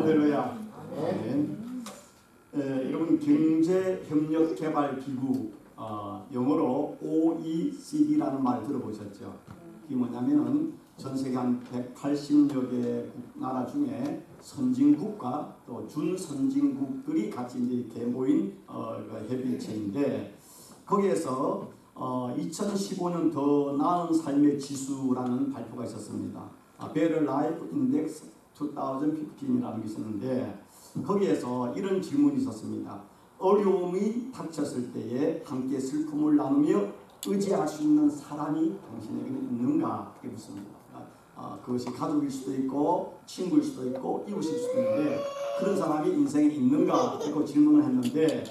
할렐루야. 여러분 경제협력개발기구 영어로 OECD라는 말 들어보셨죠? 이게 뭐냐면은 전 세계 한 180여 개 나라 중에 선진국과 또 준선진국들이 같이 이제 이렇게 모인 협의체인데 거기에서 2015년 더 나은 삶의 지수라는 발표가 있었습니다. Better Life Index 2015이라는 게 있었는데 거기에서 이런 질문이 있었습니다. 어려움이 닥쳤을 때에 함께 슬픔을 나누며 의지할 수 있는 사람이 당신에게는 있는가? 이렇게 묻습니다. 그것이 가족일 수도 있고 친구일 수도 있고 이웃일 수도 있는데 그런 사람이 인생에 있는가? 이렇게 질문을 했는데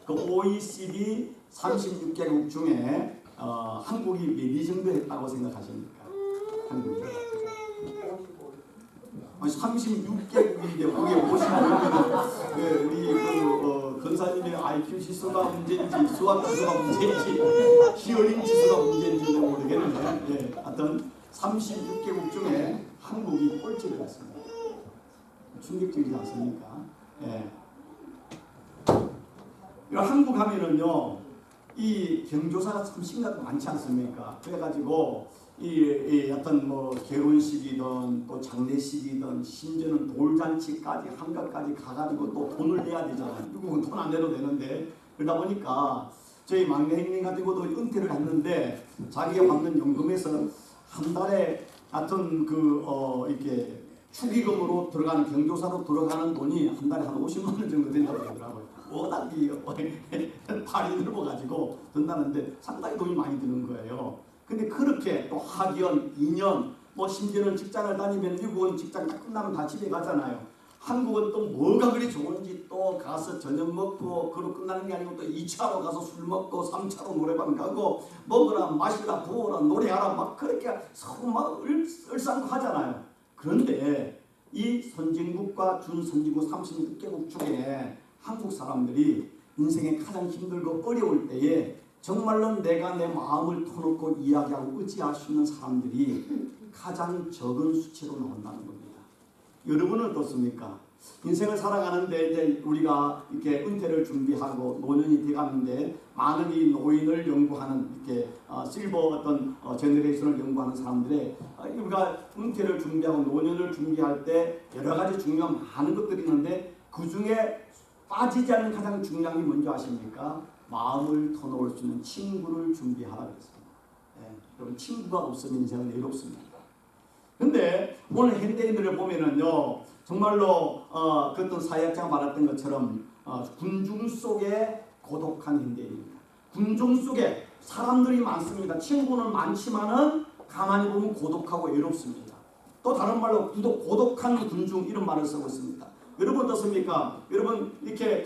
그 OECD 36개국 중에 한국이 몇 정도 했다고 생각하십니까? 한국이 36개국인데 거기에 55개는 우리 근사님의 IQ 지수가 문제인지 수학 지수가 문제인지 히어링 지수가 문제인지는 모르겠는데 하여튼 36개국 중에 한국이 꼴찌를 했습니다. 충격적이지 않습니까? 한국 하면은요 이 경조사가 참 많지 않습니까? 그래가지고 어떤 뭐 결혼식이든 또 장례식이든 심지어는 돌잔치까지 한가까지 가가지고 또 돈을 내야 되잖아요. 미국은 돈 안 내도 되는데 그러다 보니까 저희 막내 형님 같은 경우도 은퇴를 했는데 자기가 받는 연금에서 한 달에 하여튼 이렇게 축의금으로 들어가는 경조사로 들어가는 돈이 한 달에 한 50만 원 정도 된다고 그러더라고요. 워낙 발이 넓어가지고 든다는데 상당히 돈이 많이 드는 거예요. 근데 그렇게 또 학연, 2년, 뭐 심지어는 직장을 다니면 미국은 직장 다 끝나면 다 집에 가잖아요. 한국은 또 뭐가 그리 좋은지 또 가서 저녁 먹고 그러고 끝나는 게 아니고 또 2차로 가서 술 먹고 3차로 노래방 가고 먹으라 마시라 부어라 노래하라 막 그렇게 서로 막 을상고 하잖아요. 그런데 이 선진국과 준선진국 36개국 중에 한국 사람들이 인생에 가장 힘들고 어려울 때에 정말로 내가 내 마음을 터놓고 이야기하고 의지할 수 있는 사람들이 가장 적은 수치로 나온다는 겁니다. 여러분은 어떻습니까? 인생을 살아가는데 이제 우리가 이렇게 은퇴를 준비하고 노년이 돼가는데 많은 이 노인을 연구하는 이렇게 실버 어떤 제너레이션을 연구하는 사람들의 우리가 은퇴를 준비하고 노년을 준비할 때 여러 가지 중요한 많은 것들이 있는데 그 중에 빠지지 않는 가장 중요한 게 뭔지 아십니까? 마음을 터놓을 수 있는 친구를 준비하라 그랬습니다. 여러분 친구가 없으면 인생은 외롭습니다. 근데 오늘 현대인들을 보면은요 정말로 그 어떤 사회학자가 말했던 것처럼 군중 속에 고독한 현대인입니다. 군중 속에 사람들이 많습니다. 친구는 많지만은 가만히 보면 고독하고 외롭습니다. 또 다른 말로 고독한 군중 이런 말을 쓰고 있습니다. 여러분 어떻습니까? 여러분 이렇게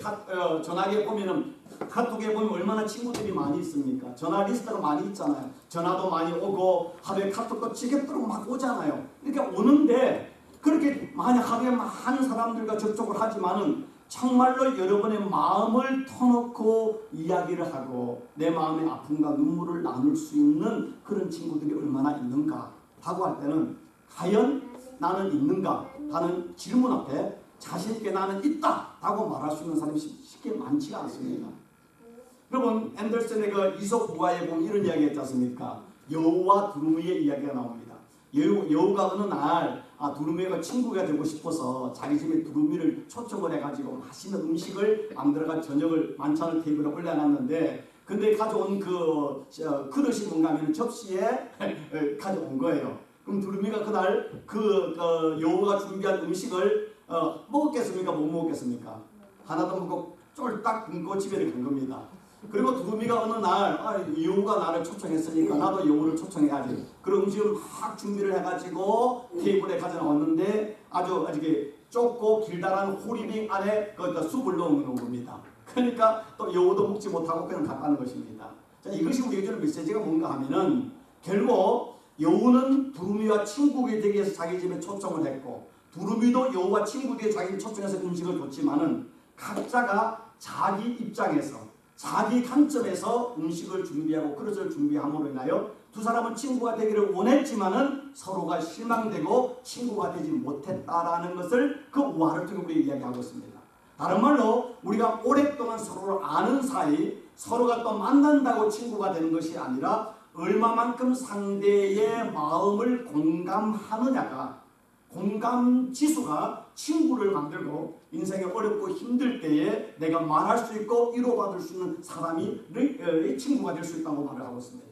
전화기에 보면은 카톡에 보면 얼마나 친구들이 많이 있습니까? 전화 리스트가 많이 있잖아요. 전화도 많이 오고 하루에 카톡도 지겹도록 막 오잖아요. 이렇게 오는데 그렇게 하루에 많은 사람들과 접촉을 하지만은 정말로 여러분의 마음을 터놓고 이야기를 하고 내 마음의 아픔과 눈물을 나눌 수 있는 그런 친구들이 얼마나 있는가 하고 할 때는 과연 나는 있는가 하는 질문 앞에 자신있게 나는 있다 라고 말할 수 있는 사람이 쉽게 많지가 않습니다. 여러분 앤더슨의 그 이솝 부화에 보면 이런 이야기 했지 않습니까? 여우와 두루미의 이야기가 나옵니다. 여우가 어느 날 두루미가 친구가 되고 싶어서 자기 집에 두루미를 초청을 해가지고 맛있는 음식을 만들어가 저녁을 만찬을 테이블에 올려놨는데 근데 가져온 그 그릇이 뭔가 하면 접시에 가져온 거예요. 그럼 두루미가 그날 여우가 준비한 음식을 먹었겠습니까? 못 먹었겠습니까? 하나도 먹고 쫄딱 굶고 집에 간 겁니다. 그리고 두루미가 어느 날 여우가 나를 초청했으니까 나도 여우를 초청해야지. 그런 음식을 막 준비를 해가지고 테이블에 가져나왔는데 아주 좁고 길다란 호리빙 안에 숲을 넣은 겁니다. 그러니까 또 여우도 먹지 못하고 그냥 갔다는 것입니다. 자, 이것이 우리에게 주는 메시지가 뭔가 하면은 결국 여우는 두루미와 친구가 되기 위해서 자기 집에 초청을 했고 두루미도 여우와 친구들이 자기를 초청해서 음식을 줬지만은 각자가 자기 입장에서 자기 관점에서 음식을 준비하고 그릇을 준비함으로 인하여 두 사람은 친구가 되기를 원했지만은 서로가 실망되고 친구가 되지 못했다라는 것을 그 우화를 통해 우리 이야기하고 있습니다. 다른 말로 우리가 오랫동안 서로를 아는 사이, 서로가 또 만난다고 친구가 되는 것이 아니라 얼마만큼 상대의 마음을 공감하느냐가, 공감 지수가 친구를 만들고 인생에 어렵고 힘들 때에 내가 말할 수 있고 위로받을 수 있는 사람이 친구가 될 수 있다고 말을 하고 있습니다.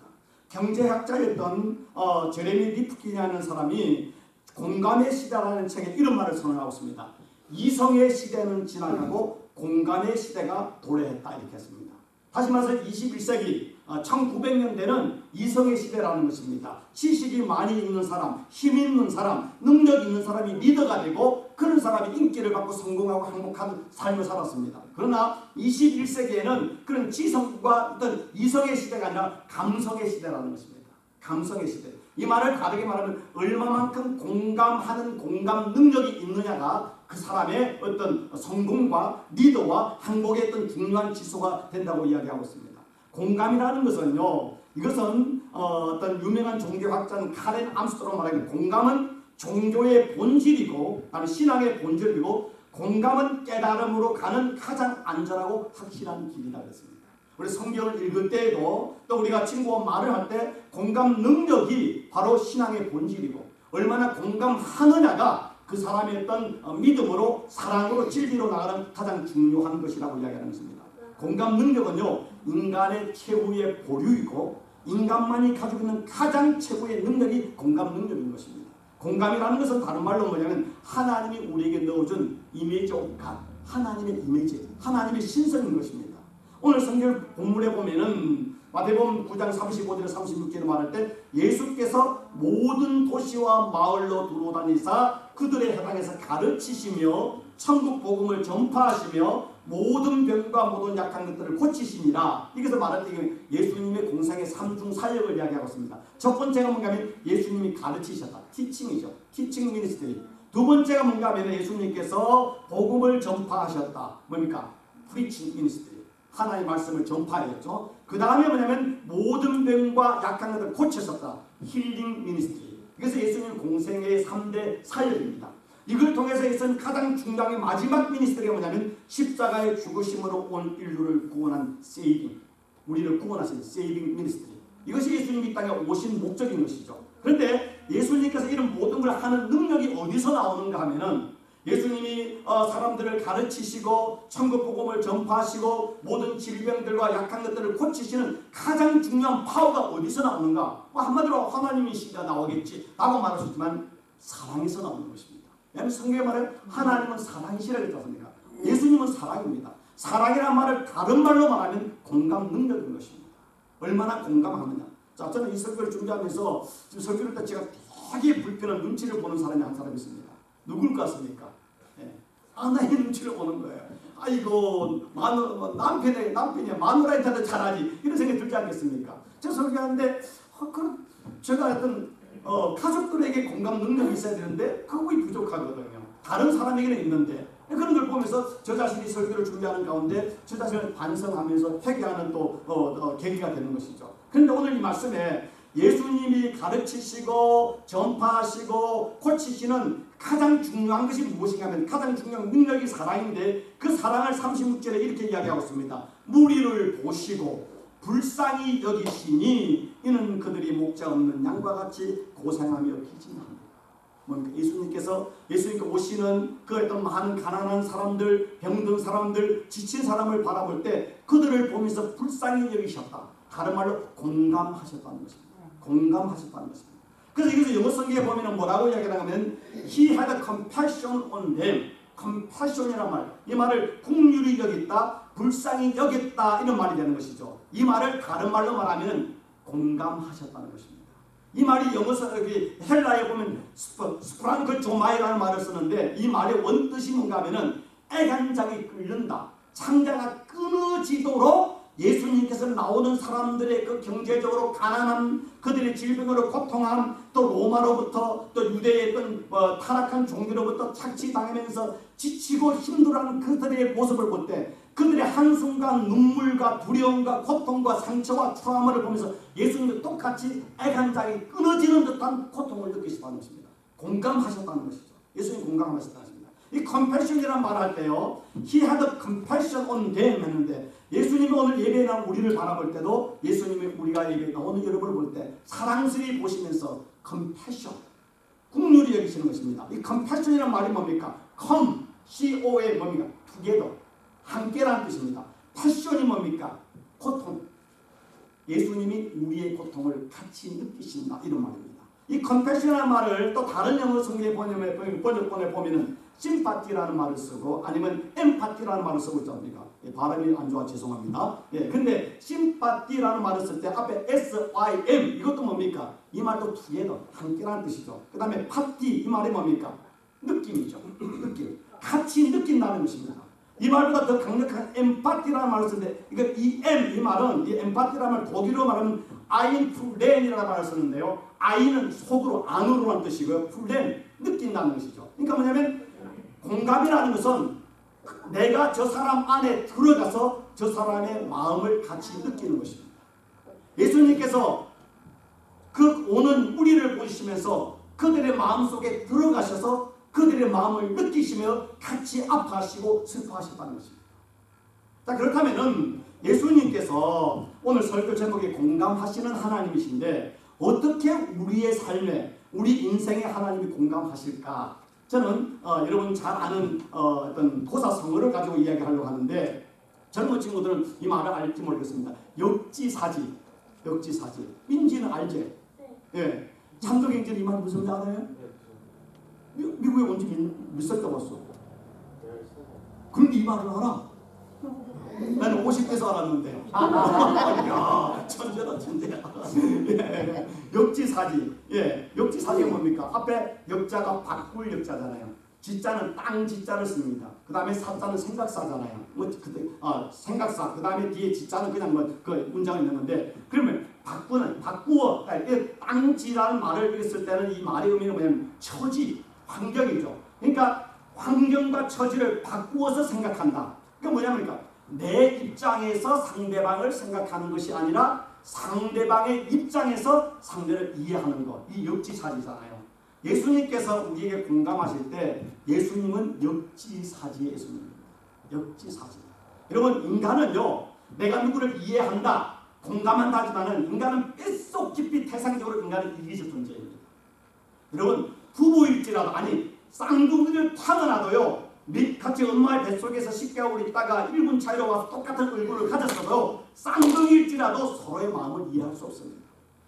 경제학자였던 제레미 리프킨이라는 사람이 공감의 시대라는 책에 이런 말을 선언하고 있습니다. 이성의 시대는 지나가고 공감의 시대가 도래했다 이렇게 했습니다. 다시 말해서 21세기 1900년대는 이성의 시대라는 것입니다. 지식이 많이 있는 사람, 힘 있는 사람, 능력 있는 사람이 리더가 되고 그런 사람이 인기를 받고 성공하고 행복한 삶을 살았습니다. 그러나 21세기에는 그런 지성과 어떤 이성의 시대가 아니라 감성의 시대라는 것입니다. 감성의 시대. 이 말을 다르게 말하면 얼마만큼 공감하는 공감 능력이 있느냐가 그 사람의 어떤 성공과 리더와 행복의 어떤 중요한 지수가 된다고 이야기하고 있습니다. 공감이라는 것은요, 이것은 어떤 유명한 종교학자는 카렌 암스트롱 말하기를 공감은 종교의 본질이고, 신앙의 본질이고, 공감은 깨달음으로 가는 가장 안전하고 확실한 길이다 그랬습니다. 우리 성경을 읽을 때에도 또 우리가 친구와 말을 할 때 공감 능력이 바로 신앙의 본질이고, 얼마나 공감하느냐가 그 사람의 어떤 믿음으로, 사랑으로, 진리로 나가는 가장 중요한 것이라고 이야기하는 것입니다. 공감 능력은요, 인간의 최후의 보류이고 인간만이 가지고 있는 가장 최고의 능력이 공감 능력인 것입니다. 공감이라는 것은 다른 말로 뭐냐면 하나님이 우리에게 넣어준 이미지 오브 갓, 하나님의 이미지, 하나님의 신성인 것입니다. 오늘 성경 본문에 보면은 마태복음 9장 35절 36절에 말할 때 예수께서 모든 도시와 마을로 두루다니사 그들의 해당에서 가르치시며 천국 복음을 전파하시며 모든 병과 모든 약한 것들을 고치시니라. 이것을 말할 때 예수님의 공생의 3중 사역을 이야기하고 있습니다. 첫 번째가 뭔가 하면 예수님이 가르치셨다. 티칭이죠. 티칭 미니스트리. 두 번째가 뭔가 하면 예수님께서 복음을 전파하셨다. 뭡니까? 프리칭 미니스트리. 하나님의 말씀을 전파했죠. 그 다음에 뭐냐면 모든 병과 약한 것들을 고치셨다. 힐링 미니스트리. 그래서 예수님 공생의 3대 사역입니다. 이걸 통해서 예수는 가장 중요한 마지막 미니스트리가 뭐냐면 십자가의 죽으심으로 온 인류를 구원한 세이빙, 우리를 구원하신 세이빙 미니스트리. 이것이 예수님이 이 땅에 오신 목적인 것이죠. 그런데 예수님께서 이런 모든 걸 하는 능력이 어디서 나오는가 하면은 예수님이 사람들을 가르치시고 천국 복음을 전파하시고 모든 질병들과 약한 것들을 고치시는 가장 중요한 파워가 어디서 나오는가? 한마디로 하나님이시가 나오겠지 라고 말할 수 있지만 사랑에서 나오는 것입니다. 왜냐하면 성경에 말해 하나님은 사랑이시라 그랬지 않습니까? 예수님은 사랑입니다. 사랑이라는 말을 다른 말로 말하면 공감 능력인 것입니다. 얼마나 공감하느냐. 자, 저는 이 설교를 준비하면서 지금 설교를 때 제가 되게 불편한 눈치를 보는 사람이 한 사람 있습니다. 누굴 것 같습니까? 아나의 눈치를 보는 거예요. 아이고 남편이 마누라한테도 잘하지 이런 생각이 들지 않겠습니까? 제가 설교하는데 제가 어떤 가족들에게 공감 능력이 있어야 되는데 그거이 부족하거든요. 다른 사람에게는 있는데 그런 걸 보면서 저 자신이 설교를 준비하는 가운데 저 자신을 반성하면서 회개하는 또 계기가 되는 것이죠. 그런데 오늘 이 말씀에 예수님이 가르치시고 전파하시고 고치시는 가장 중요한 것이 무엇인가 하면 가장 중요한 능력이 사랑인데 그 사랑을 36절에 이렇게 이야기하고 있습니다. 무리를 보시고 불쌍히 여기시니 이는 그들이 목자 없는 양과 같이 고생하며 피진합니다. 뭡니까? 예수님께 오시는 그 어떤 많은 가난한 사람들, 병든 사람들, 지친 사람을 바라볼 때 그들을 보면서 불쌍히 여기셨다. 다른 말로 공감하셨다는 것입니다. 공감하셨다는 것입니다. 그래서 이것을 영어 성경에 보면 뭐라고 이야기하냐면 He had compassion on them. compassion이란 말, 이 말을 긍휼히 여겼다, 불쌍히 여겼다 이런 말이 되는 것이죠. 이 말을 다른 말로 말하면 공감하셨다는 것입니다. 이 말이 영어서 헬라에 보면 스프랑크 조마이라는 말을 쓰는데 이 말의 원뜻이 뭔가 하면은 애간장이 끓는다, 창자가 끊어지도록 예수님께서 나오는 사람들의 그 경제적으로 가난함, 그들의 질병으로 고통함, 또 로마로부터 또 유대의 어떤 타락한 종교로부터 착취당하면서 지치고 힘들어하는 그들의 모습을 볼 때 그들의 한순간 눈물과 두려움과 고통과 상처와 트라우마를 보면서 예수님도 똑같이 애간장이 끊어지는 듯한 고통을 느끼셨다는 것입니다. 공감하셨다는 것이죠. 예수님 공감하셨다는 것입니다. 이 compassion이라는 말을 할 때요, He had compassion on them 했는데, 예수님이 오늘 예배에 나온 우리를 바라볼 때도, 예수님이 우리가 예배에 나오는 여러분을 볼 때 사랑스레 보시면서 compassion, 국률이 여기시는 것입니다. 이 compassion이라는 말이 뭡니까? come, C-O-M 뭡니까? together, 함께라는 뜻입니다. 패션이 뭡니까? 고통. 예수님이 우리의 고통을 같이 느끼신다, 이런 말입니다. 이 compassion이라는 말을 또 다른 영어 성경의 번역본에 보면은 sympathy라는 말을 쓰고 아니면 empathy라는 말을 쓰고 있지 않습니까? 발음이 안 좋아 죄송합니다. 예, 근데 sympathy라는 말을 쓸 때 앞에 S-Y-M 이것도 뭡니까? 이 말도 together, 함께라는 뜻이죠. 그 다음에 party 이 말이 뭡니까? 느낌이죠. 느낌. 같이 느낀다는 것입니다. 이 말보다 더 강력한 empathy라는 말을 쓰는데, 이거 이 말은, 이 empathy라는 말 독일어 말하면 einfühlen이라는 말을 쓰는데요. ein은 속으로, 안으로라는 뜻이고요. fühlen, 느낀다는 것이죠. 그러니까 뭐냐면 공감이라는 것은 내가 저 사람 안에 들어가서 저 사람의 마음을 같이 느끼는 것입니다. 예수님께서 그 오는 우리를 보시면서 그들의 마음속에 들어가셔서 그들의 마음을 느끼시며 같이 아파하시고 슬퍼하셨다는 것입니다. 자, 그렇다면은 예수님께서 오늘 설교 제목에 공감하시는 하나님이신데 어떻게 우리의 삶에, 우리 인생에 하나님이 공감하실까? 저는 여러분 잘 아는 어떤 도사성어를 가지고 이야기하려고 하는데, 젊은 친구들은 이 말을 알지 모르겠습니다. 역지사지, 역지사지. 민지는 알지? 예. 참동행진 이 말 무슨 말 알아요? 미국에 온 지 몇 살 때 왔어? 그런데 이 말을 알아? 나는 50대에서 알았는데. 야, 천재다, 천재야. 예, 역지사지. 예, 역지사지가 뭡니까? 앞에 역자가 바꿀 역자잖아요. 지자는 땅 지자를 씁니다. 그 다음에 사자는 생각사잖아요. 생각사. 그 다음에 뒤에 지자는 그냥 그 문장이 있는 건데, 그러면 바꾸어. 땅지라는 말을 썼을 때는 이 말의 의미는 뭐냐면 처지, 환경이죠. 그러니까 환경과 처지를 바꾸어서 생각한다. 그게 뭐냐면 내 입장에서 상대방을 생각하는 것이 아니라 상대방의 입장에서 상대를 이해하는 것. 이 역지사지잖아요. 예수님께서 우리에게 공감하실 때 예수님은 역지사지의 예수님입니다. 역지사지. 여러분, 인간은요, 내가 누구를 이해한다, 공감한다 하지만은 인간은 뼛속 깊이 태생적으로 인간은 이기적 존재입니다. 여러분, 부부일지라도, 아니 쌍둥이를 타고나도요, 같이 엄마의 뱃속에서 10개월 있다가 1분 차이로 와서 똑같은 얼굴을 가졌어도 쌍둥이일지라도 서로의 마음을 이해할 수 없습니다.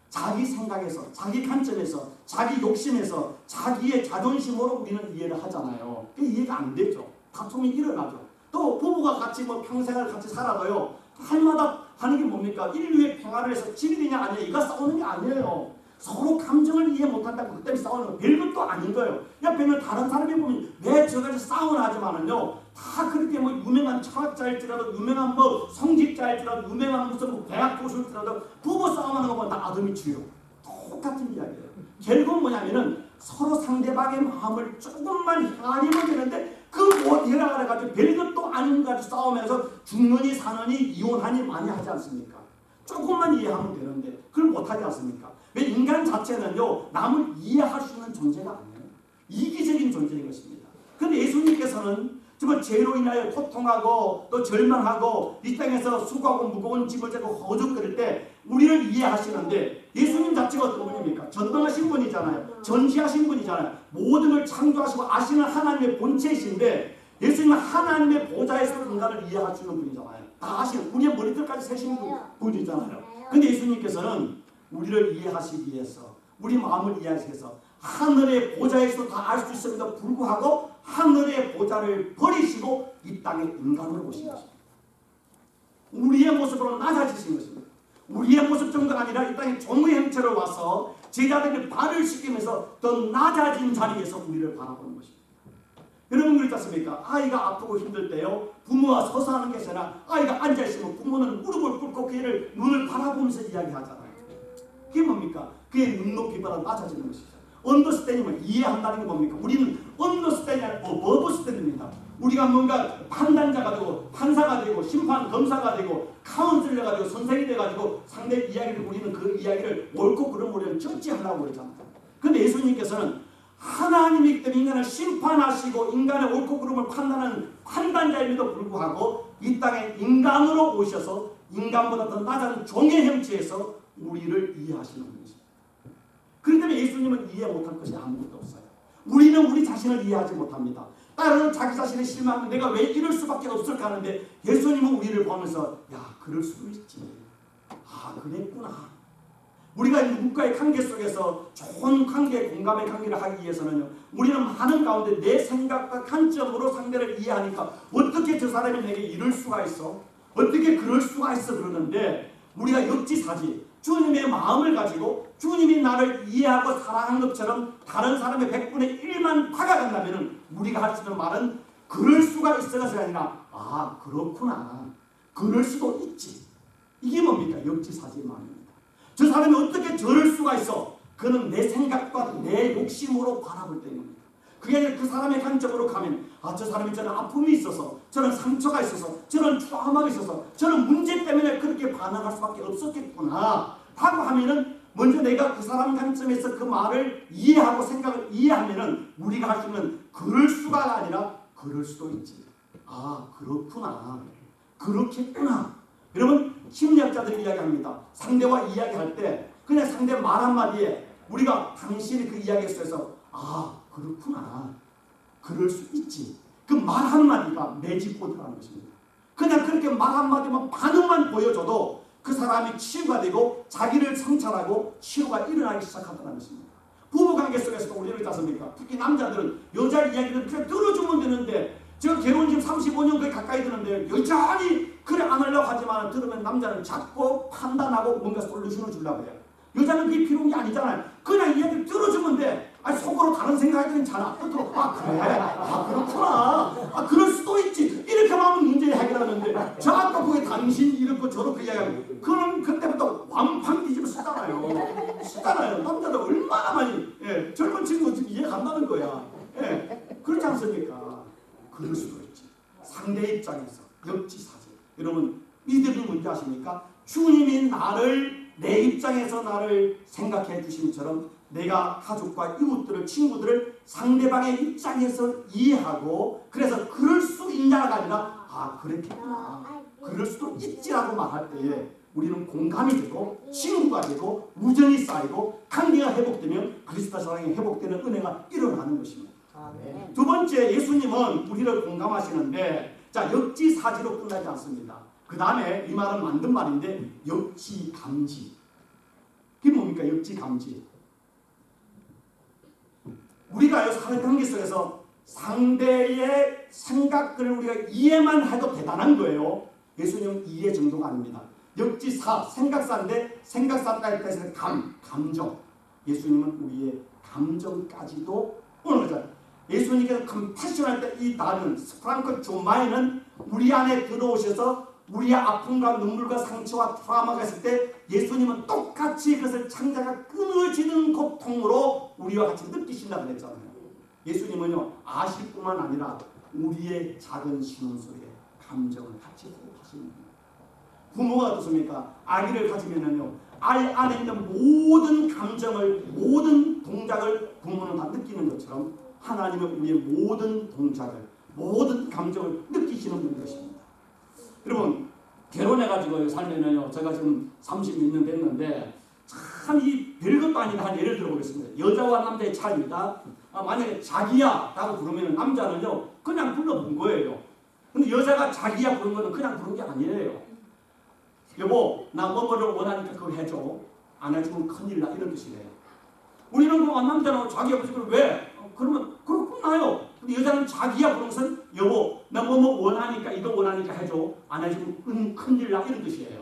자기 생각에서, 자기 관점에서, 자기 욕심에서, 자기의 자존심으로 우리는 이해를 하잖아요. 그게 이해가 안 되죠. 다툼이 일어나죠. 또 부부가 같이 평생을 같이 살아도요, 할마다 하는 게 뭡니까? 인류의 평화를 해서 진리냐 아니냐, 이가 싸우는 게 아니에요. 서로 감정을 이해 못한다고 그 때문에 싸우는 거 별것도 아닌 거예요. 옆에 있는 다른 사람이 보면 왜 저같이 싸우나 하지만은요, 다 그렇게 유명한 철학자일지라도, 유명한 성직자일지라도, 유명한 무슨 대학 교수일지라도 부부 싸움하는 거 보면 다 아더미치요. 똑같은 이야기예요. 결국 뭐냐면은 서로 상대방의 마음을 조금만 헤아리면 되는데 그 못 헤아려가지고 별것도 아닌 것 같이 싸우면서 죽느니 사느니 이혼하니 많이 하지 않습니까? 조금만 이해하면 되는데 그걸 못하지 않습니까? 왜 인간 자체는요, 남을 이해할 수 있는 존재가 아니에요. 이기적인 존재인 것입니다. 그런데 예수님께서는 정말 죄로 인하여 고통하고 또 절망하고 이 땅에서 수고하고 무거운 짐을 지고 허죽거릴 때 우리를 이해하시는데, 예수님 자체가 어떤 분입니까? 전능하신 분이잖아요. 전지하신 분이잖아요. 모든 걸 창조하시고 아시는 하나님의 본체이신데, 예수님은 하나님의 보좌에서 인간을 이해할 수 있는 분이잖아요. 다 아시는, 우리의 머리끝까지 세신 분이잖아요. 근데 예수님께서는 우리를 이해하시기 위해서, 우리 마음을 이해하시기 위해서 하늘의 보좌에서 다 알 수 있음에도 불구하고 하늘의 보좌를 버리시고 이 땅에 인간으로 오신 것입니다. 우리의 모습으로 낮아지신 것입니다. 우리의 모습 정도가 아니라 이 땅에 종의 형체로 와서 제자들에게 발을 씻기면서 더 낮아진 자리에서 우리를 바라보는 것입니다. 여러분 그렇지 않습니까? 아이가 아프고 힘들 때요, 부모와 서서 하는 게 아니라 아이가 앉아있으면 부모는 무릎을 꿇고 그의 눈을 바라보면서 이야기하잖아요. 그게 뭡니까? 그의 눈높이보다 낮아지는 것이죠. 언더스탠딩은 이해한다는 게 뭡니까? 우리는 언더스탠딩이 아니라 어버스탠딩입니다. 우리가 뭔가 판단자가 되고 판사가 되고 심판 검사가 되고 카운슬러가 되고 선생이 돼가지고 상대 이야기를 우리는 그 이야기를 옳고 그름 우리는 적지하려고 그러잖아요. 그런데 예수님께서는 하나님이기 때문에 인간을 심판하시고 인간의 옳고 그름을 판단하는 판단자임에도 불구하고 이 땅에 인간으로 오셔서 인간보다 더 낮은 종의 형체에서 우리를 이해하시는 분이십니다. 그렇기 때문에 예수님은 이해 못할 것이 아무것도 없어요. 우리는 우리 자신을 이해하지 못합니다. 따로 자기 자신의 실망하면 내가 왜 이럴 수밖에 없을까 하는데 예수님은 우리를 보면서 야 그럴 수도 있지. 아 그랬구나. 우리가 누군가의 관계 속에서 좋은 관계, 공감의 관계를 하기 위해서는요. 우리는 많은 가운데 내 생각과 관점으로 상대를 이해하니까 어떻게 저 사람이 내게 이럴 수가 있어? 어떻게 그럴 수가 있어? 그러는데 우리가 역지사지 주님의 마음을 가지고 주님이 나를 이해하고 사랑한 것처럼 다른 사람의 100분의 1만 다가간다면 우리가 할 수 있는 말은 그럴 수가 있어가지가 아니라 아 그렇구나. 그럴 수도 있지. 이게 뭡니까? 역지사지 마음입니다. 저 사람이 어떻게 저럴 수가 있어? 그는 내 생각과 내 욕심으로 바라볼 때입니다. 그게 아니라 그 사람의 관점으로 가면 아 저 사람이 저런 아픔이 있어서 저런 상처가 있어서 저런 트라우마가 있어서 저런 문제 때문에 그렇게 반응할 수밖에 없었겠구나 하고 하면은 먼저 내가 그 사람 관점에서 그 말을 이해하고 생각을 이해하면은 우리가 할 수 있는 그럴 수가 아니라 그럴 수도 있지. 아 그렇구나. 그렇겠구나. 여러분 심리학자들이 이야기합니다. 상대와 이야기할 때 그냥 상대 말 한마디에 우리가 당신이 그 이야기에 대해서 아 그렇구나. 그럴 수 있지. 그 말 한마디가 매직고 들어가는 것입니다. 그냥 그렇게 말 한마디만 반응만 보여줘도 그 사람이 치유가 되고 자기를 성찰하고 치유가 일어나기 시작한다는 것입니다. 부부관계 속에서도 우리는 그렇지 않습니까? 특히 남자들은 여자 이야기를 그냥 들어주면 되는데 제가 결혼 지금 35년 거의 가까이 되는데 여전히 그래 안 하려고 하지만 들으면 남자는 자꾸 판단하고 뭔가 솔루션을 주려고 해요. 여자는 그게 필요한 게 아니잖아요. 그냥 이야기를 들어주면 돼. 아니 속으로 다른 생각이 괜찮아. 아 그래? 아 그렇구나. 아 그럴 수도 있지. 이렇게 하면 문제 해결하는데 저 아까 그게 당신 이렇고 저렇게 이야기하고 그럼 그때부터 완판 뒤집어 쓰잖아요. 남자들 얼마나 많이 젊은 친구 지금 이해 간다는 거야. 그렇지 않습니까? 그럴 수도 있지. 상대 입장에서 역지사지. 여러분 이들이 뭔지 아십니까? 주님이 나를 내 입장에서 나를 생각해 주심처럼 내가 가족과 이웃들을 친구들을 상대방의 입장에서 이해하고 그래서 그럴 수 있냐가 아니라 아 그랬겠구나 그럴 수도 있지라고 말할 때에 우리는 공감이 되고 친구가 되고 우정이 쌓이고 관계가 회복되면 그리스도 사랑이 회복되는 은혜가 일어나는 것입니다. 두 번째 예수님은 우리를 공감하시는데 자 역지사지로 끝나지 않습니다. 그 다음에 이 말은 만든 말인데 역지감지. 그게 뭡니까? 역지감지. 우리가 사회 관계 속에서 상대의 생각을 우리가 이해만 해도 대단한 거예요. 예수님은 이해 정도가 아닙니다. 역지사, 생각사인데 생각사까지 해서 감정. 예수님은 우리의 감정까지도 오는 거잖아요. 예수님께서 컴패션할 때 이 단은 프랑크 조마이는 우리 안에 들어오셔서 우리의 아픔과 눈물과 상처와 트라우마가 있을 때 예수님은 똑같이 그것을 창자가 끊어지는 고통으로 우리와 같이 느끼신다고 그랬잖아요. 예수님은요 아실 뿐만 아니라 우리의 작은 신혼 속에 감정을 같이 호흡하시는 분입니다. 부모가 어떻습니까? 아기를 가지면은요 아이 안에 있는 모든 감정을 모든 동작을 부모는 다 느끼는 것처럼 하나님은 우리의 모든 동작을 모든 감정을 느끼시는 분인 것입니다. 여러분 결혼해가지고 살면은요 제가 지금 30몇 년 됐는데 참 이 별것도 아닌 한 예를 들어보겠습니다. 여자와 남자의 차이입니다. 만약에 자기야 라고 부르면 남자는요 그냥 불러본 거예요. 근데 여자가 자기야 부른 거는 그냥 부른 게 아니에요. 여보 나 뭐뭐를 원하니까 그거 해줘. 안 해주면 큰일 나 이런 뜻이래요. 우리는 그 남자는 자기야 부르면 왜? 그러면 그렇구나요. 근데 여자는 자기야 부른 것은 여보 나 뭐뭐 원하니까 이거 원하니까 해줘. 안 해주면 큰일 나 이런 뜻이에요.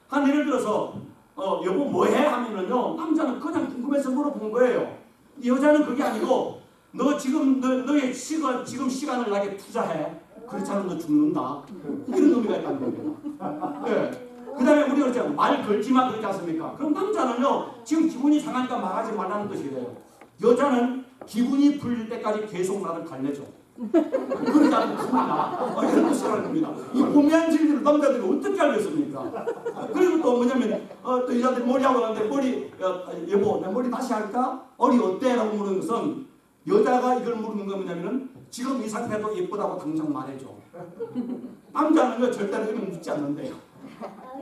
한 예를 들어서 여보 뭐해? 하면은요 남자는 그냥 궁금해서 물어본 거예요. 여자는 그게 아니고 너 지금 너의 지금 시간을 나에게 투자해. 그렇지 않으면 너 죽는다. 이런 의미가 있다는 겁니다. 네. 그 다음에 우리가 그렇죠. 말 걸지마 그러지 않습니까? 그럼 남자는요 지금 기분이 상하니까 말하지 말라는 뜻이래요. 여자는 기분이 풀릴 때까지 계속 나를 달래줘. 그러지 않습니다. 이런 뜻이라는 겁니다. 이 오묘한 진리를 남자들이 어떻게 알겠습니까? 그리고 또 뭐냐면 또 여자들이 머리하고 나는데 머리 여보 내 머리 다시 할까? 머리 어때? 라고 물은 것은 여자가 이걸 물는 건 뭐냐면은 지금 이 상태도 예쁘다고 당장 말해줘. 남자는요 절대로 이런 묻지 않는데요.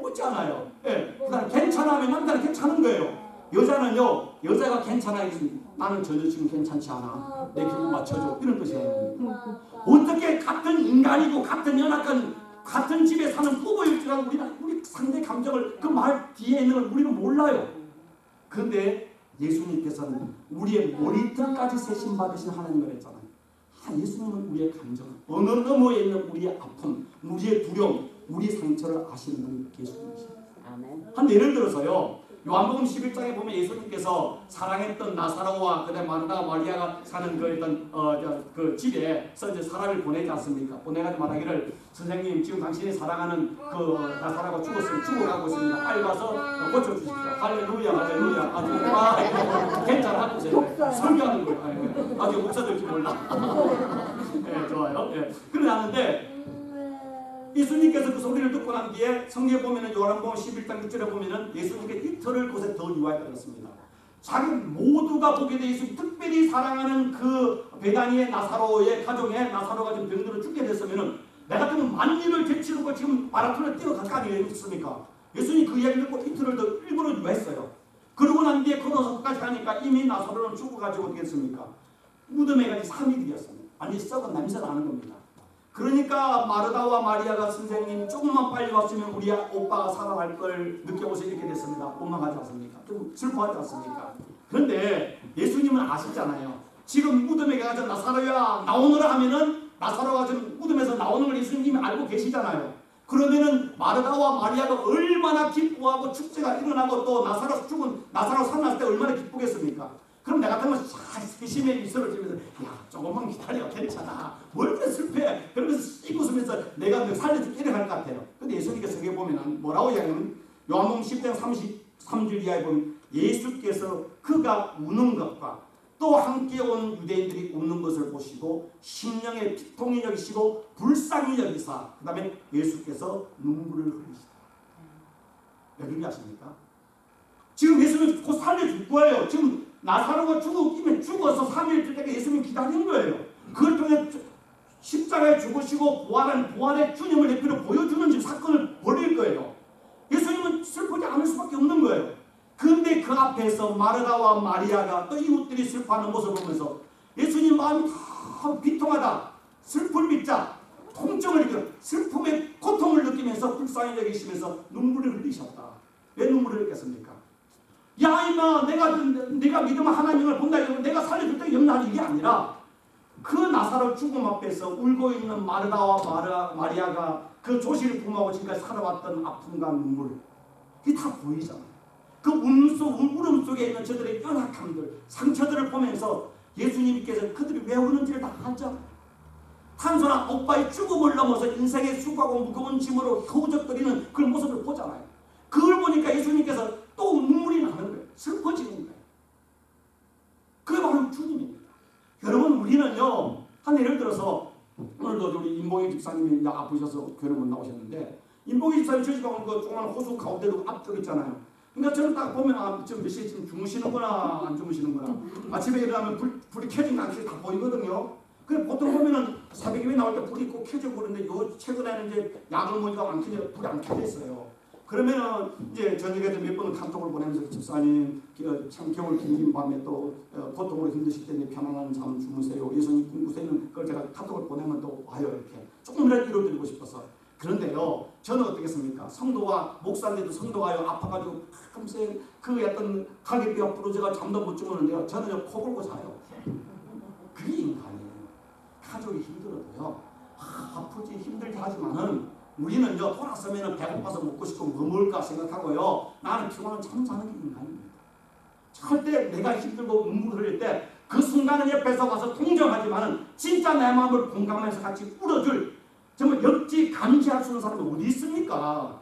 묻지 않아요. 예. 그다음 괜찮아 하면 남자는 괜찮은 거예요. 여자는요 여자가 괜찮아 했습니다. 나는 전혀 지금 괜찮지 않아. 내 기분 맞춰줘. 이런 뜻이에요. 어떻게 같은 인간이고 같은 연합한 같은 집에 사는 부부일지라도 우리 상대 감정을 그 말 뒤에 있는 걸 우리는 몰라요. 그런데 예수님께서는 우리의 머리털까지 세심 받으신 하나님을 했잖아요. 예수님은 우리의 감정, 어느 너머에 있는 우리의 아픔, 우리의 두려움, 우리 상처를 아시는 분이 예수님이십니다. 한 예를 들어서요. 요한복음 11장에 보면 예수님께서 사랑했던 나사로와 그다음에 마르다 마리아가 사는 그 집에서 이제 사람을 보내지 않습니까? 보내가지고 말하기를 선생님 지금 당신이 사랑하는 그 나사로가 죽어가고 있습니다. 빨리 가서 고쳐주십시오. 할렐루야 할렐루야. 아주 괜찮아 하고 있어요. 설교하는 거예요. 아직 목사들지 몰라. 네, 좋아요. 네. 그러는데 예수님께서 그 소리를 듣고 난 뒤에 성경에 보면은 요한복음 11장 6절에 보면은 예수님께 이틀을 곳에 더 유하게 들었습니다. 자기 모두가 보게 돼 예수님 특별히 사랑하는 그 베다니의 나사로의 가정에 나사로가 지금 병들어 죽게 됐으면은 내가 그러면 만일을 제치르고 지금 마라톤을 뛰어갈 거 아니겠습니까? 예수님이 그 이야기를 듣고 이틀을 더 일부러 유했어요. 그러고 난 뒤에 걸어서까지 가니까 이미 나사로는 죽어가지고 어떻게 했습니까? 무덤에 가지 3일이었습니다. 아니 썩은 냄새가 나는 겁니다. 그러니까 마르다와 마리아가 선생님 조금만 빨리 왔으면 우리 오빠가 살아날 걸 느껴보세요 이렇게 됐습니다. 원망하지 않습니까? 좀 슬퍼하지 않습니까? 그런데 예수님은 아시잖아요. 지금 무덤에 가서 나사로야 나오너라 하면은 나사로가 지금 무덤에서 나오는 걸 예수님이 알고 계시잖아요. 그러면은 마르다와 마리아가 얼마나 기뻐하고 축제가 일어나고 또 나사로 살아났을 때 얼마나 기쁘겠습니까? 그럼 내가 같으면 세심의 미소를 지면서 야 조금만 기다려 괜찮아 뭘 그렇게 슬퍼해 그러면서 씩 웃으면서 내가 살려줄게 이래 할 것 같아요. 근데 예수님께서 여기 보면 뭐라고 이야기하면 요한복음 10장 33절 이하에 보면 예수께서 그가 우는 것과 또 함께 온 유대인들이 웃는 것을 보시고 심령의 피통이 여기시고 불쌍히 여기사 그 다음에 예수께서 눈물을 흘리시다. 여기 아십니까? 지금 예수님 곧 살려줄 거예요. 지금 나사로가 죽어서 3일 때까지 예수님이 기다린 거예요. 그걸 통해 십자가에 죽으시고 부활의 주님을 대표로 보여주는 지금 사건을 벌일 거예요. 예수님은 슬프지 않을 수밖에 없는 거예요. 그런데 그 앞에서 마르다와 마리아가 또 이웃들이 슬퍼하는 모습을 보면서 예수님 마음이 다 비통하다. 슬픔을 믿자. 통증을 느끼고 슬픔의 고통을 느끼면서 불쌍히 여기시면서 눈물을 흘리셨다. 왜 눈물을 흘렸겠습니까? 야 임마 내가 믿으면 하나님을 본다 이러면 내가 살려줄 때 염려하는 이게 아니라 그 나사로 죽음 앞에서 울고 있는 마르다와 마리아가 그 조시를 품하고 지금까지 살아왔던 아픔과 눈물 이게 다 보이잖아요. 그 울음 속에 있는 저들의 연약함들 상처들을 보면서 예수님께서 그들이 왜 우는지를 다 알죠. 탄소나 오빠의 죽음을 넘어서 인생의 수고하고 무거운 짐으로 허우적거리는 그런 모습을 보잖아요. 그걸 보니까 예수님께서 또 눈물이 나는 거예요. 슬퍼지는 거예요. 그게 바로 주님입니다. 여러분 우리는요 한 예를 들어서 오늘도 우리 임봉희 집사님이 아프셔서 교회 못 나오셨는데 임봉희 집사님 저희 집하고 그 조그만 호수 가운데로 앞쪽 있잖아요. 그러니까 저는 딱 보면 지금 몇 시에 지금 주무시는구나 안 주무시는구나 아침에 일어나면 불이 켜진 거 안 켜진 다 보이거든요. 그 보통 보면은 새벽에 나올 때 불이 꼭 켜져 그러는데 요 최근에는 이제 약을 먹으니까 안 켜져 불이 안 켜져 있어요. 그러면은 이제 저녁에도 몇 번은 카톡을 보내면서 집사님 참 겨울 긴 밤에 또 고통으로 힘드실 때 편안한 잠 주무세요. 예수님 꿈꾸세요. 그걸 제가 카톡을 보내면 또 와요 이렇게 조금이라도 이뤄드리고 싶어서. 그런데요 저는 어떻겠습니까? 성도와 목사인데도 성도가요 아파가지고 금세 그 어떤 가게뼈가 부러져가 잠도 못 주무는데요 저는 코 골고 자요. 그게 인간이에요. 가족이 힘들어도요 아프지 힘들게 하지만은 우리는요 돌아서면 배고파서 먹고 싶고 뭐 먹을까 생각하고요 나는 피곤한 잠 자는 게 인간입니다. 절대 내가 힘들고 눈물을 흘릴 때 그 순간은 옆에서 와서 동정하지만은 진짜 내 마음을 공감해서 같이 울어줄 정말 역지 감시할 수 있는 사람이 어디 있습니까?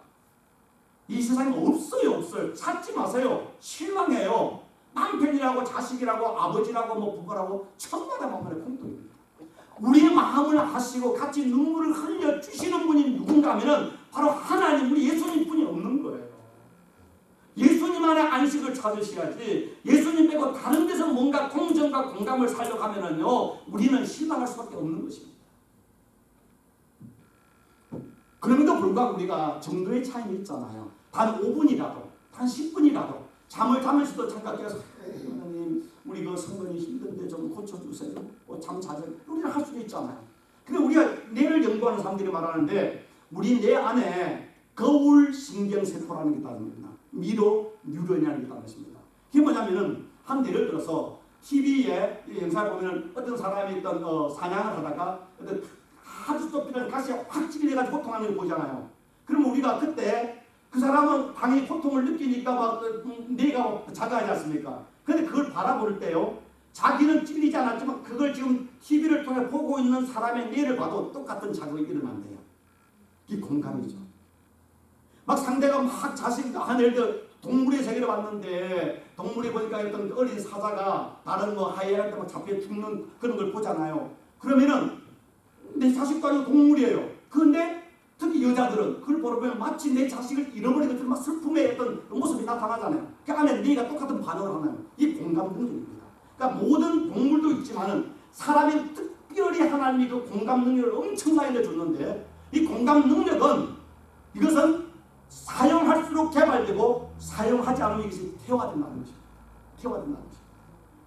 이 세상에 없어요. 찾지 마세요. 실망해요. 남편이라고 자식이라고 아버지라고 뭐 부모라고 천만의 만번의 공통입니다. 우리의 마음을 아시고 같이 눈물을 흘려 주시는 분이 누군가 하면은 바로 하나님, 우리 예수님뿐이 없는 거예요. 예수님 안에 안식을 찾으셔야지, 예수님 빼고 다른 데서 뭔가 공정과 공감을 살려고 하면은요, 우리는 실망할 수밖에 없는 것입니다. 그럼에도 불구하고 우리가 정도의 차이는 있잖아요. 단 5분이라도, 단 10분이라도 잠을 자면서도 잠깐 깨서 하나님, 우리 그 성건이 힘든데 좀 고쳐주세요. 잠 자제. 우리는 할 수도 있잖아요. 근데 우리가 뇌를 연구하는 사람들이 말하는데 우리 뇌 안에 거울 신경세포라는 게 있답니다. 미로 뉴런이라는 게 있다는 것입니다. 그게 뭐냐면은 한 예를 들어서 TV에 영상을 보면 어떤 사람이 어떤 사냥을 하다가 어떤 아주 좁히는 가시에 확 찔려가지고 고통하는 걸 보잖아요. 그러면 우리가 그때 그 사람은 당연히 고통을 느끼니까 막 뇌가 자극하지 않습니까? 근데 그걸 바라볼 때요, 자기는 찔리지 않았지만 그걸 지금 TV를 통해 보고 있는 사람의 뇌를 봐도 똑같은 자극이 일어난대요. 이게 공감이죠. 막 상대가 막 자신, 예를 들어 동물의 세계를 봤는데 동물이 보니까 어떤 어린 사자가 다른 뭐 하이에나한테 막 잡혀 죽는 그런 걸 보잖아요. 그러면은 내 자식도 아니고 동물이에요. 그런데 특히 여자들은 그걸 보면 마치 내 자식을 잃어버린 것처럼 막 슬픔의 어떤 모습이 나타나잖아요. 그 안에 네가 똑같은 반응을 하나요? 이 공감 능력입니다. 그러니까 모든 동물도 있지만은 사람이 특별히 하나님이 그 공감 능력을 엄청나게 줬는데, 이 공감 능력은 이것은 사용할수록 개발되고 사용하지 않으면 이것이 퇴화된다는 것입니다. 퇴화된다는 것입니다.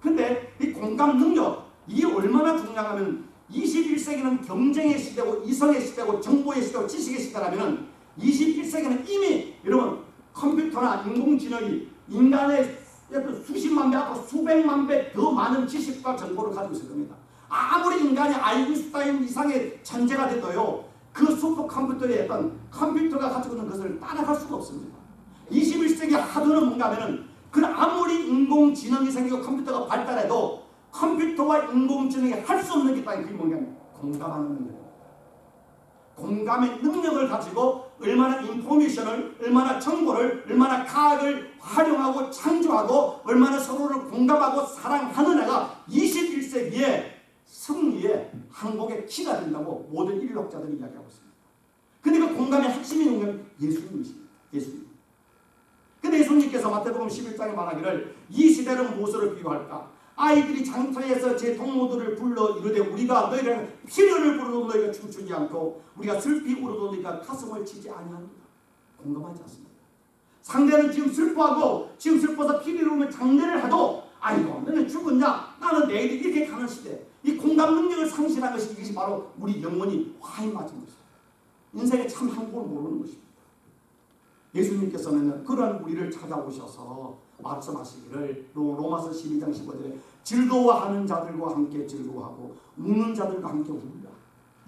근데 이 공감 능력, 이게 얼마나 중요하면 21세기는 경쟁의 시대고 이성의 시대고 정보의 시대고 지식의 시대라면 21세기는 이미 여러분 컴퓨터나 인공지능이 인간의 수십만 배 앞으로 수백만 배 더 많은 지식과 정보를 가지고 있을 겁니다. 아무리 인간이 아인슈타인 이상의 천재가 돼도요, 그 슈퍼컴퓨터의 어떤 컴퓨터가 가지고 있는 것을 따라갈 수가 없습니다. 21세기 하도는 뭔가 하면은 그 아무리 인공지능이 생기고 컴퓨터가 발달해도 컴퓨터와 인공지능이 할 수 없는 게 있다는 그게 뭐냐면 공감하는 능력입니다. 공감의 능력을 가지고 얼마나 인포메이션을, 얼마나 정보를, 얼마나 과학을 활용하고 창조하고 얼마나 서로를 공감하고 사랑하느냐가 21세기의 승리의 항복의 키가 된다고 모든 인류학자들이 이야기하고 있습니다. 근데 그 공감의 핵심이 뭐냐면 예수님이십니다. 예수님. 근데 예수님께서 마태복음 11장에 말하기를 이 시대는 무엇으로 비교할까? 아이들이 장터에서 제 동무들을 불러 이르되 우리가 너희를 피려를 부르도 너희가 춤추지 않고 우리가 슬피 울어도 너희가 가슴을 치지 아니하는가? 공감하지 않습니다. 상대는 지금 슬퍼하고 지금 슬퍼서 피리를 울면 장례를 해도 아이고 너는 죽었냐? 나는 내일 이렇게 가는 시대. 이 공감 능력을 상실한 것이 이것이 바로 우리 영혼이 화인 맞은 것입니다. 인생의 참 행복을 모르는 것입니다. 예수님께서는 그러한 우리를 찾아오셔서 말씀하시기를 로마서 12장 15절에 즐거워하는 자들과 함께 즐거워하고 우는 자들과 함께 울라.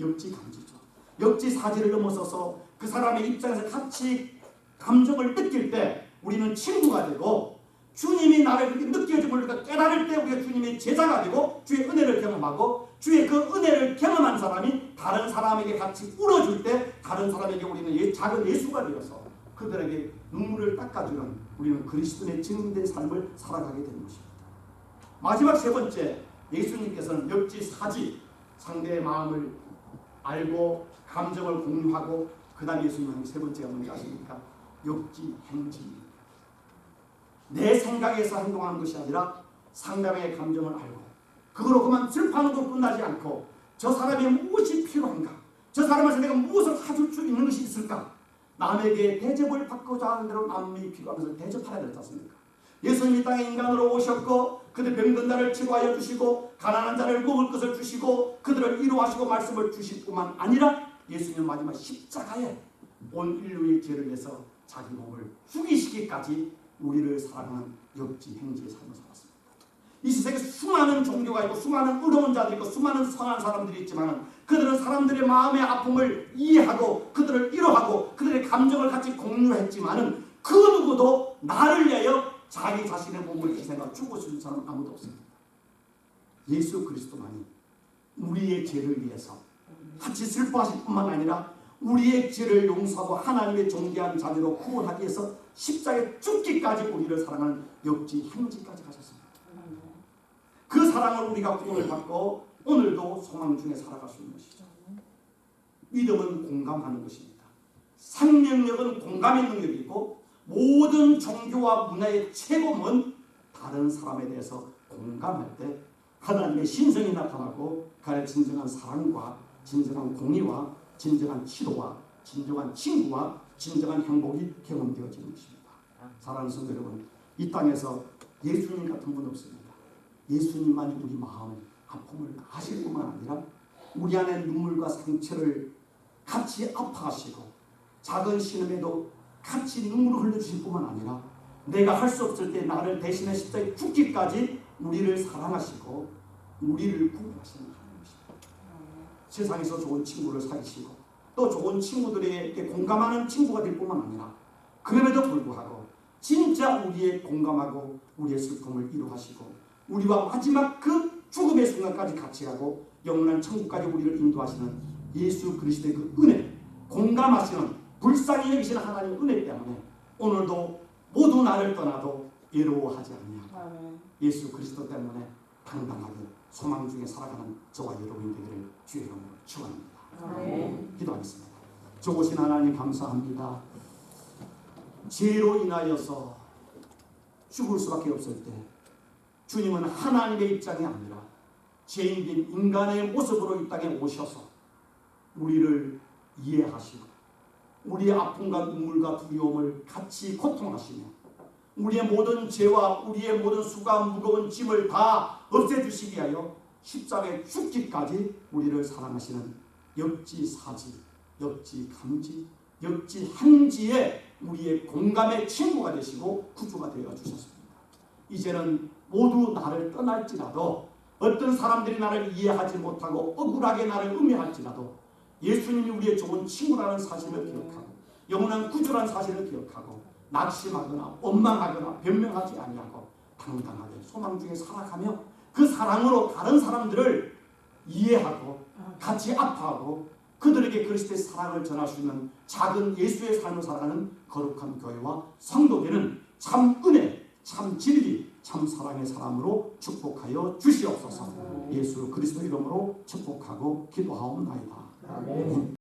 역지감지죠. 역지사지를 넘어서서 그 사람의 입장에서 같이 감정을 느낄 때 우리는 친구가 되고, 주님이 나를 그렇게 느껴짐을 깨달을 때 우리가 주님의 제자가 되고 주의 은혜를 경험하고, 주의 그 은혜를 경험한 사람이 다른 사람에게 같이 울어줄 때 다른 사람에게 우리는 작은 예수가 되어서 그들에게 눈물을 닦아주는 우리는 그리스도의 증인된 삶을 살아가게 되는 것입니다. 마지막 세 번째, 예수님께서는 역지사지, 상대의 마음을 알고 감정을 공유하고 그 다음에 예수님은 세 번째가 뭔지 아십니까? 역지행지입니다. 내 생각에서 행동하는 것이 아니라 상대방의 감정을 알고 그거로 그만 슬퍼하는 것 끝나지 않고 저 사람이 무엇이 필요한가? 저 사람한테 내가 무엇을 사줄 수 있는 것이 있을까? 남에게 대접을 받고자 하는 대로 남이 필요하면서 대접하라 그랬지 않습니까? 예수님이 땅에 인간으로 오셨고 그들 병든 자를 치료하여 주시고 가난한 자를 먹을 것을 주시고 그들을 위로하시고 말씀을 주실 뿐만 아니라 예수님 마지막 십자가에 온 인류의 죄를 위해서 자기 몸을 죽이시기까지 우리를 사랑하는 역지행지의 삶을 살았습니다. 이 세상에 수많은 종교가 있고 수많은 의로운 자들이 있고 수많은 선한 사람들이 있지만 그들은 사람들의 마음의 아픔을 이해하고 그들을 위로하고 그들의 감정을 같이 공유했지만은 그 누구도 나를 위하여 자기 자신의 몸을 희생하고 죽어주는 사람은 아무도 없습니다. 예수 그리스도만이 우리의 죄를 위해서 같이 슬퍼하실 뿐만 아니라 우리의 죄를 용서하고 하나님의 존귀한 자녀로 구원하기 위해서 십자가에 죽기까지 우리를 사랑하는 역지행지까지 가셨습니다. 그 사랑을 우리가 구원을 받고 오늘도 소망 중에 살아갈 수 있는 것이죠. 믿음은 공감하는 것입니다. 생명력은 공감의 능력이고 모든 종교와 문화의 최고는 다른 사람에 대해서 공감할 때 하나님의 신성이 나타나고 그의 진정한 사랑과 진정한 공의와 진정한 치료와 진정한 친구와 진정한 행복이 경험되어지는 것입니다. 사랑하는 성도 여러분, 이 땅에서 예수님 같은 분 없습니다. 예수님만이 우리 마음의 아픔을 아실 뿐만 아니라 우리 안에 눈물과 상처를 같이 아파하시고 작은 신음에도 같이 눈물을 흘려주실 뿐만 아니라 내가 할 수 없을 때 나를 대신해 십자가에 죽기까지 우리를 사랑하시고 우리를 구원하시는 하나님이십니다. 세상에서 좋은 친구를 사귀시고 또 좋은 친구들에게 공감하는 친구가 될 뿐만 아니라 그럼에도 불구하고 진짜 우리의 공감하고 우리의 슬픔을 이루하시고 우리와 마지막 그 죽음의 순간까지 같이 가고 영원한 천국까지 우리를 인도하시는 예수 그리스도의 그 은혜, 공감하시는 불쌍히 여기시는 하나님의 은혜 때문에 오늘도 모두 나를 떠나도 외로워하지 아니하고 예수 그리스도 때문에 당당하게 소망 중에 살아가는 저와 여러분이 되기를 주의 이름으로 축원합니다. 기도하겠습니다. 좋으신 하나님 감사합니다. 죄로 인하여서 죽을 수밖에 없을 때 주님은 하나님의 입장이 아니라 죄인된 인간의 모습으로 이 땅에 오셔서 우리를 이해하시고 우리의 아픔과 눈물과 두려움을 같이 고통하시며 우리의 모든 죄와 우리의 모든 수가 무거운 짐을 다 없애주시기 위하여 십자가에 죽기까지 우리를 사랑하시는 역지사지, 역지감지, 역지행지의 우리의 공감의 친구가 되시고 구주가 되어 주셨습니다. 이제는 모두 나를 떠날지라도 어떤 사람들이 나를 이해하지 못하고 억울하게 나를 음해할지라도 예수님이 우리의 좋은 친구라는 사실을 기억하고 영원한 구주라는 사실을 기억하고 낙심하거나 원망하거나 변명하지 아니하고 당당하게 소망 중에 살아가며 그 사랑으로 다른 사람들을 이해하고 같이 아파하고 그들에게 그리스도의 사랑을 전할 수 있는 작은 예수의 삶을 살아가는 거룩한 교회와 성도되는 참 은혜, 참 진리, 참 사랑의 사람으로 축복하여 주시옵소서. 예수 그리스도 이름으로 축복하고 기도하옵나이다. 아멘.